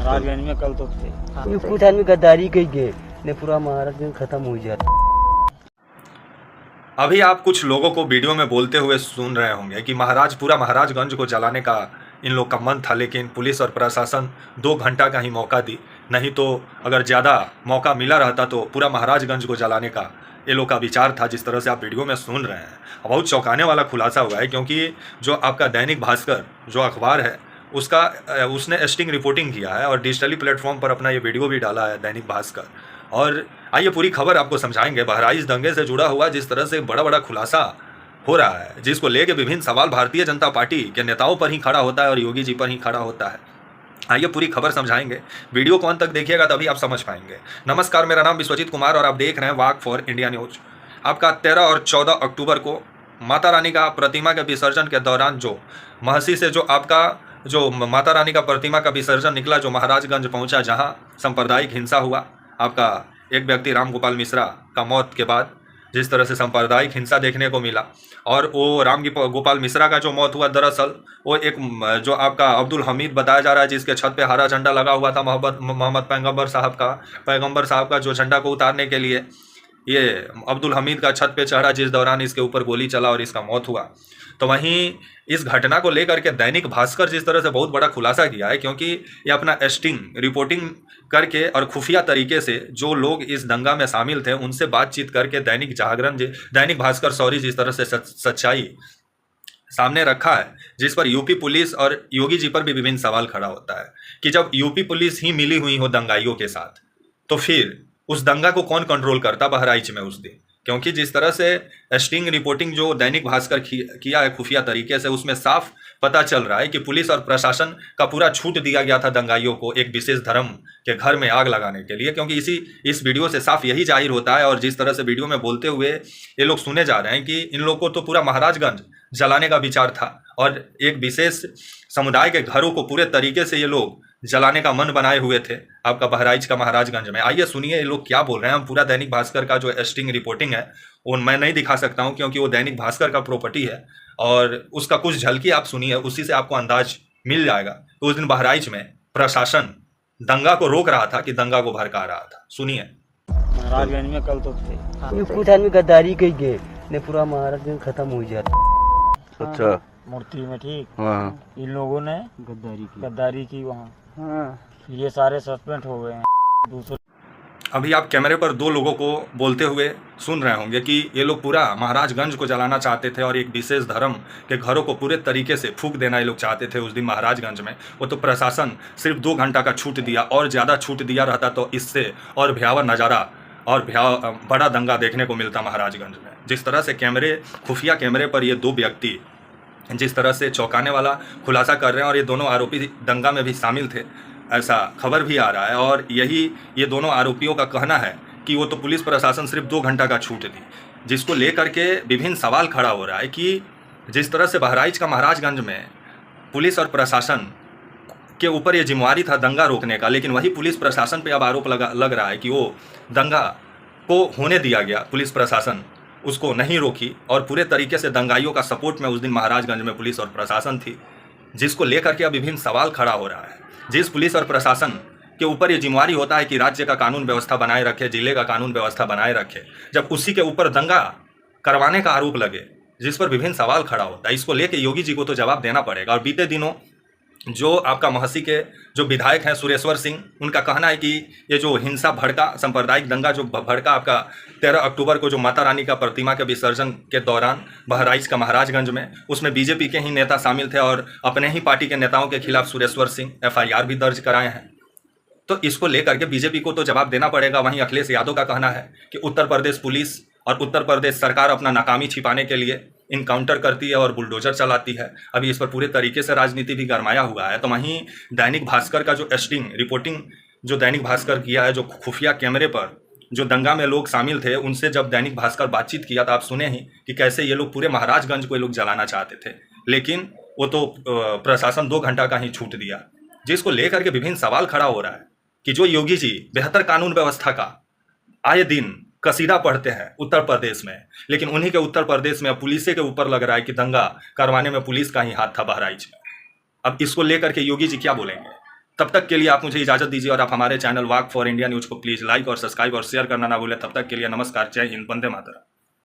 महाराजगंज में कल तो थे। ये कुछ आदमी गद्दारी कही गए ने पूरा महाराजगंज खत्म हो जाता। अभी आप कुछ लोगों को वीडियो में बोलते हुए सुन रहे होंगे कि पूरा महाराजगंज को जलाने का इन लोग का मन था, लेकिन पुलिस और प्रशासन 2 घंटा का ही मौका दी, नहीं तो अगर ज़्यादा मौका मिला रहता तो पूरा महाराजगंज को जलाने का ये लोग का विचार था। जिस तरह से आप वीडियो में सुन रहे हैं, बहुत चौंकाने वाला खुलासा हुआ है, क्योंकि जो आपका दैनिक भास्कर जो अखबार है उसने स्टिंग रिपोर्टिंग किया है और डिजिटली प्लेटफॉर्म पर अपना ये वीडियो भी डाला है दैनिक भास्कर। और आइए पूरी खबर आपको समझाएंगे। बहराइच दंगे से जुड़ा हुआ जिस तरह से बड़ा बड़ा खुलासा हो रहा है, जिसको लेके विभिन्न सवाल भारतीय जनता पार्टी के नेताओं पर ही खड़ा होता है और योगी जी पर ही खड़ा होता है। आइए पूरी खबर समझाएंगे, वीडियो को अंत तक देखिएगा तभी आप समझ पाएंगे। नमस्कार, मेरा नाम विश्वजीत कुमार और आप देख रहे हैं वाक फॉर इंडिया न्यूज। आपका 13 और 14 अक्टूबर को माता रानी का प्रतिमा के विसर्जन के दौरान जो महसी से जो माता रानी का प्रतिमा का विसर्जन निकला, जो महाराजगंज पहुंचा, जहां सांप्रदायिक हिंसा हुआ। आपका एक व्यक्ति राम गोपाल मिश्रा का मौत के बाद जिस तरह से सांप्रदायिक हिंसा देखने को मिला, और वो गोपाल मिश्रा का जो मौत हुआ, दरअसल वो एक जो आपका अब्दुल हमीद बताया जा रहा है, जिसके छत पे हरा झंडा लगा हुआ था मोहम्मद पैगंबर साहब का जो झंडा को उतारने के लिए ये अब्दुल हमीद का छत पे चढ़ा, जिस दौरान इसके ऊपर गोली चला और इसका मौत हुआ। तो वहीं इस घटना को लेकर के दैनिक भास्कर जिस तरह से बहुत बड़ा खुलासा किया है, क्योंकि ये अपना स्टिंग रिपोर्टिंग करके और खुफिया तरीके से जो लोग इस दंगा में शामिल थे उनसे बातचीत करके दैनिक भास्कर जिस तरह से सच्चाई सामने रखा है, जिस पर यूपी पुलिस और योगी जी पर भी विभिन्न सवाल खड़ा होता है कि जब यूपी पुलिस ही मिली हुई हो दंगाइयों के साथ, तो फिर उस दंगा को कौन कंट्रोल करता बहराइच में उस दिन। क्योंकि जिस तरह से स्टिंग रिपोर्टिंग जो दैनिक भास्कर किया है खुफिया तरीके से, उसमें साफ पता चल रहा है कि पुलिस और प्रशासन का पूरा छूट दिया गया था दंगाइयों को एक विशेष धर्म के घर में आग लगाने के लिए। क्योंकि इस वीडियो से साफ यही जाहिर होता है, और जिस तरह से वीडियो में बोलते हुए ये लोग सुने जा रहे हैं कि इन लोगों को तो पूरा महाराजगंज जलाने का विचार था और एक विशेष समुदाय के घरों को पूरे तरीके से ये लोग जलाने का मन बनाए हुए थे आपका बहराइच का महाराजगंज में। आइए सुनिए ये लोग क्या बोल रहे हैं। हम पूरा दैनिक भास्कर का जो स्टिंग रिपोर्टिंग है वो मैं नहीं दिखा सकता हूं, क्योंकि वो दैनिक भास्कर का प्रॉपर्टी है, और उसका कुछ झलकी आप सुनिए, उसी से आपको अंदाज मिल जाएगा। तो उस दिन बहराइच में प्रशासन दंगा को रोक रहा था कि दंगा को भड़का रहा था। सुनिए। महाराजगंज में कल तो थे। ये कुछ आदमी गद्दारी कही गए ने पूरा महाराजगंज खत्म हो जाता। अच्छा, मूर्ति में ठीक हाँ, इन लोगों ने गद्दारी की वहाँ। ये सारे सस्पेंड हो गए हैं। दूसरे अभी आप कैमरे पर 2 लोगों को बोलते हुए सुन रहे होंगे कि ये लोग पूरा महाराजगंज को जलाना चाहते थे और एक विशेष धर्म के घरों को पूरे तरीके से फूंक देना ये लोग चाहते थे उस दिन महाराजगंज में। वो तो प्रशासन सिर्फ 2 घंटा का छूट दिया, और ज़्यादा छूट दिया रहता तो इससे और भयावह नज़ारा और बड़ा दंगा देखने को मिलता महाराजगंज में। जिस तरह से खुफिया कैमरे पर ये 2 व्यक्ति जिस तरह से चौंकाने वाला खुलासा कर रहे हैं, और ये दोनों आरोपी दंगा में भी शामिल थे, ऐसा खबर भी आ रहा है। और ये दोनों आरोपियों का कहना है कि वो तो पुलिस प्रशासन सिर्फ 2 घंटा का छूट दी, जिसको लेकर के विभिन्न सवाल खड़ा हो रहा है कि जिस तरह से बहराइच का महाराजगंज में पुलिस और प्रशासन के ऊपर ये जिम्मेवारी था दंगा रोकने का, लेकिन वही पुलिस प्रशासन पे अब आरोप लग रहा है कि वो दंगा को होने दिया गया, पुलिस प्रशासन उसको नहीं रोकी, और पूरे तरीके से दंगाइयों का सपोर्ट में उस दिन महाराजगंज में पुलिस और प्रशासन थी, जिसको लेकर के अब विभिन्न सवाल खड़ा हो रहा है। जिस पुलिस और प्रशासन के ऊपर ये जिम्मेवारी होता है कि राज्य का कानून व्यवस्था बनाए रखे, जिले का कानून व्यवस्था बनाए रखे, जब उसी के ऊपर दंगा करवाने का आरोप लगे, जिस पर विभिन्न सवाल खड़ा होता है, इसको लेके योगी जी को तो जवाब देना पड़ेगा। और बीते दिनों जो आपका महसी के जो विधायक हैं सुरेश्वर सिंह, उनका कहना है कि ये जो हिंसा भड़का सांप्रदायिक दंगा जो भड़का आपका 13 अक्टूबर को जो माता रानी का प्रतिमा के विसर्जन के दौरान बहराइच का महाराजगंज में, उसमें बीजेपी के ही नेता शामिल थे और अपने ही पार्टी के नेताओं के खिलाफ सुरेश्वर सिंह FIR भी दर्ज कराए हैं। तो इसको लेकर के बीजेपी को तो जवाब देना पड़ेगा। वहीं अखिलेश यादव का कहना है कि उत्तर प्रदेश पुलिस और उत्तर प्रदेश सरकार अपना नाकामी छिपाने के लिए इनकाउंटर करती है और बुलडोजर चलाती है। अभी इस पर पूरे तरीके से राजनीति भी गरमाया हुआ है। तो वहीं दैनिक भास्कर का जो स्टिंग रिपोर्टिंग जो दैनिक भास्कर किया है, जो खुफिया कैमरे पर जो दंगा में लोग शामिल थे, उनसे जब दैनिक भास्कर बातचीत किया तो आप सुने ही कि कैसे ये लोग पूरे महाराजगंज को ये लोग जलाना चाहते थे, लेकिन वो तो प्रशासन 2 घंटा का ही छूट दिया, जिसको लेकर के विभिन्न सवाल खड़ा हो रहा है कि जो योगी जी बेहतर कानून व्यवस्था का आए दिन कसीदा पढ़ते हैं उत्तर प्रदेश में, लेकिन उन्हीं के उत्तर प्रदेश में पुलिस के ऊपर लग रहा है कि दंगा करवाने में पुलिस का ही हाथ था बहराइच में। अब इसको लेकर के योगी जी क्या बोलेंगे? तब तक के लिए आप मुझे इजाज़त दीजिए और आप हमारे channel walk for India news को प्लीज़ लाइक और सब्सक्राइब और शेयर करना ना भूलें। तब तक के लिए नमस्कार, जय हिंद, वंदे मातरम।